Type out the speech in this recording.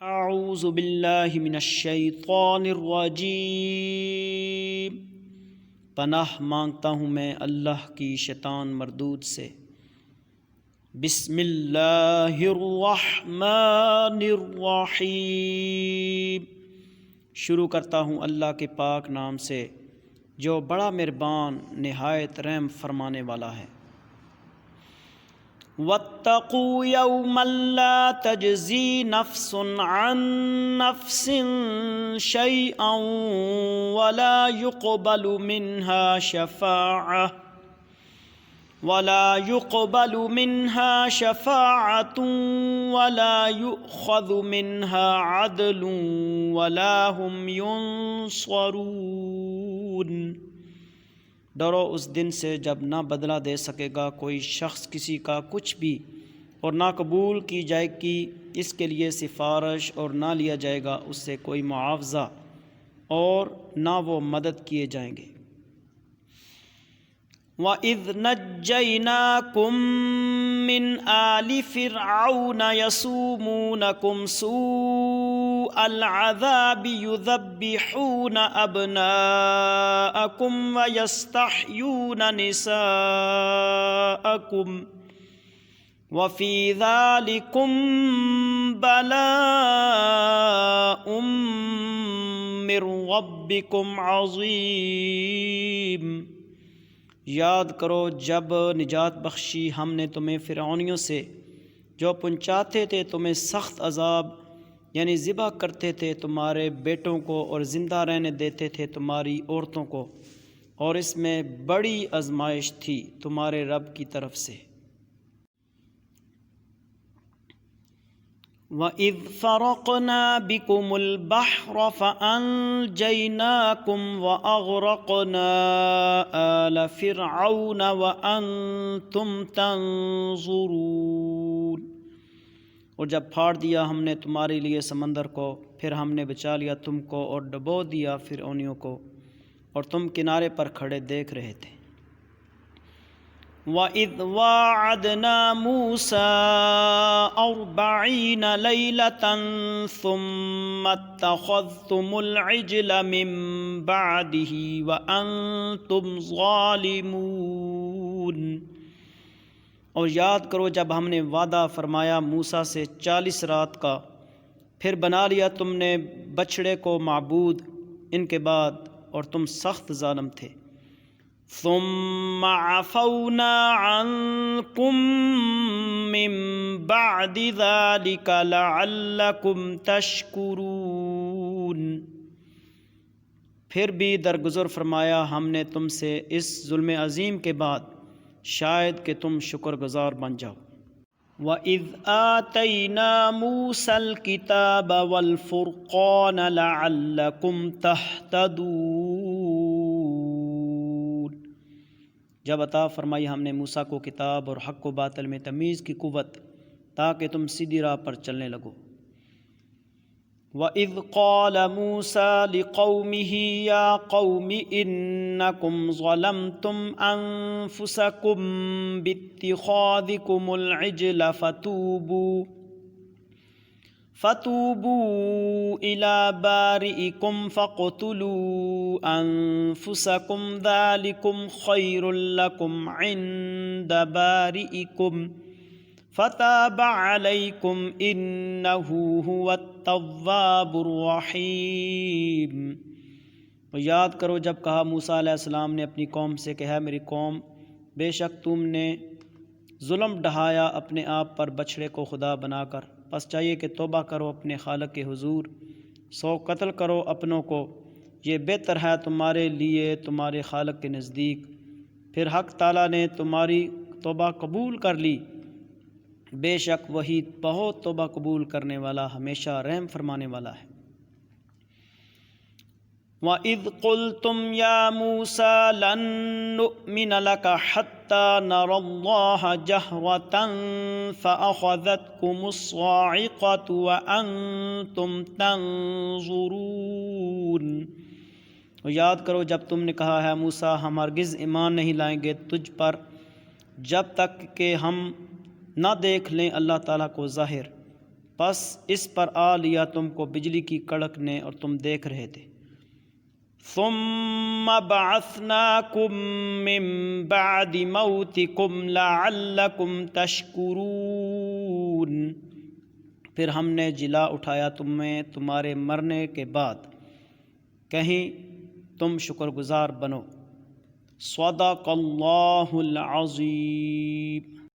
اعوذ باللہ من الشیطان الرجیم، پناہ مانگتا ہوں میں اللہ کی شیطان مردود سے۔ بسم اللہ الرحمن الرحیم، شروع کرتا ہوں اللہ کے پاک نام سے جو بڑا مہربان نہایت رحم فرمانے والا ہے۔ واتقوا یوما لا تجزی نفس عن نفس شیئا ولا يقبل منها شفاعة ولا يؤخذ منها عدل ولا هم ينصرون۔ ڈرو اس دن سے جب نہ بدلہ دے سکے گا کوئی شخص کسی کا کچھ بھی، اور نہ قبول کی جائے گی اس کے لیے سفارش، اور نہ لیا جائے گا اس سے کوئی معاوضہ، اور نہ وہ مدد کیے جائیں گے۔ وَإِذْ نَجَّيْنَاكُمْ مِنْ آلِ فِرْعَوْنَ يَسُومُونَكُمْ سُوءَ الْعَذَابِ يُذَبِّحُونَ أَبْنَاءَكُمْ وَيَسْتَحْيُونَ نِسَاءَكُمْ وَفِي ذَلِكُمْ بَلَاءٌ مِّن رَّبِّكُمْ عَظِيمٌ۔ یاد کرو جب نجات بخشی ہم نے تمہیں فرعونیوں سے، جو پہنچاتے تھے تمہیں سخت عذاب، یعنی ذبح کرتے تھے تمہارے بیٹوں کو اور زندہ رہنے دیتے تھے تمہاری عورتوں کو، اور اس میں بڑی آزمائش تھی تمہارے رب کی طرف سے۔ وَإِذْ فَرَقْنَا بِكُمُ الْبَحْرَ فَأَنْجَيْنَاكُمْ وَأَغْرَقْنَا آلَ فِرْعَوْنَ وَأَنْتُمْ تَنْظُرُونَ۔ اور جب پھاڑ دیا ہم نے تمہارے لیے سمندر کو، پھر ہم نے بچا لیا تم کو اور ڈبو دیا فرعونیوں کو، اور تم کنارے پر کھڑے دیکھ رہے تھے۔ وَإِذْ وَاعَدْنَا مُوسَىٰ 40 لَيْلَةً ثُمَّ اتَّخَذْتُمُ الْعِجْلَ مِن بَعْدِهِ وَأَنْتُمْ ظَالِمُونَ۔ اور یاد کرو جب ہم نے وعدہ فرمایا موسیٰ سے 40 رات کا، پھر بنا لیا تم نے بچڑے کو معبود ان کے بعد، اور تم سخت ظالم تھے۔ ثم عفونا عنكم من بعد ذلك لعلكم تشكرون۔ پھر بھی درگزر فرمایا ہم نے تم سے اس ظلم عظیم کے بعد، شاید کہ تم شکر گزار بن جاؤ۔ وَإِذْ آتَيْنَا مُوسَى الْكِتَابَ وَالْفُرْقَانَ لَعَلَّكُمْ تَهْتَدُونَ۔ جب عطا فرمائی ہم نے موسیٰ کو کتاب اور حق و باطل میں تمیز کی قوت، تاکہ تم سیدھی راہ پر چلنے لگو۔ وَإِذْ قَالَ مُوسَىٰ لِقَوْمِهِ يَا قَوْمِ إِنَّكُمْ ظَلَمْتُمْ أَنفُسَكُمْ بِاتِّخَاذِكُمُ الْعِجْلَ فَتُوبُوا إِلَىٰ بَارِئِكُمْ فَاقْتُلُوا أَنفُسَكُمْ ذَٰلِكُمْ خَيْرٌ لَكُمْ عِندَ بَارِئِكُمْ فَتَابَ عَلَيْكُمْ إِنَّهُ هُوَ التَّوَّابُ الرَّحِيمُ۔ اور یاد کرو جب کہا موسیٰ علیہ السلام نے اپنی قوم سے کہ ہے میری قوم، بے شک تم نے ظلم ڈھایا اپنے آپ پر بچھڑے کو خدا بنا کر، پس چاہیے کہ توبہ کرو اپنے خالق کے حضور، سو قتل کرو اپنوں کو، یہ بہتر ہے تمہارے لیے تمہارے خالق کے نزدیک۔ پھر حق تعالیٰ نے تمہاری توبہ قبول کر لی، بے شک وہی بہت توبہ قبول کرنے والا، ہمیشہ رحم فرمانے والا ہے۔ وَإِذْ قُلْتُمْ يَا مُوسَىٰ لَن نُّؤْمِنَ لَكَ حَتَّىٰ نَرَى اللَّهَ جَهْرَةً فَأَخَذَتْكُمُ الصَّاعِقَةُ وَأَنْتُمْ تَنظُرُونَ۔ اور یاد کرو جب تم نے کہا ہے موسیٰ ہم ہرگز ایمان نہیں لائیں گے تجھ پر جب تک کہ ہم نہ دیکھ لیں اللہ تعالیٰ کو ظاہر، پس اس پر آ لیا تم کو بجلی کی کڑک نے اور تم دیکھ رہے تھے۔ ثم بعثناکم من بعد موتکم لعلکم تشکرون، پھر ہم نے جلا اٹھایا تمہیں تمہارے مرنے کے بعد، کہیں تم شکر گزار بنو۔ صدق اللہ العظیم۔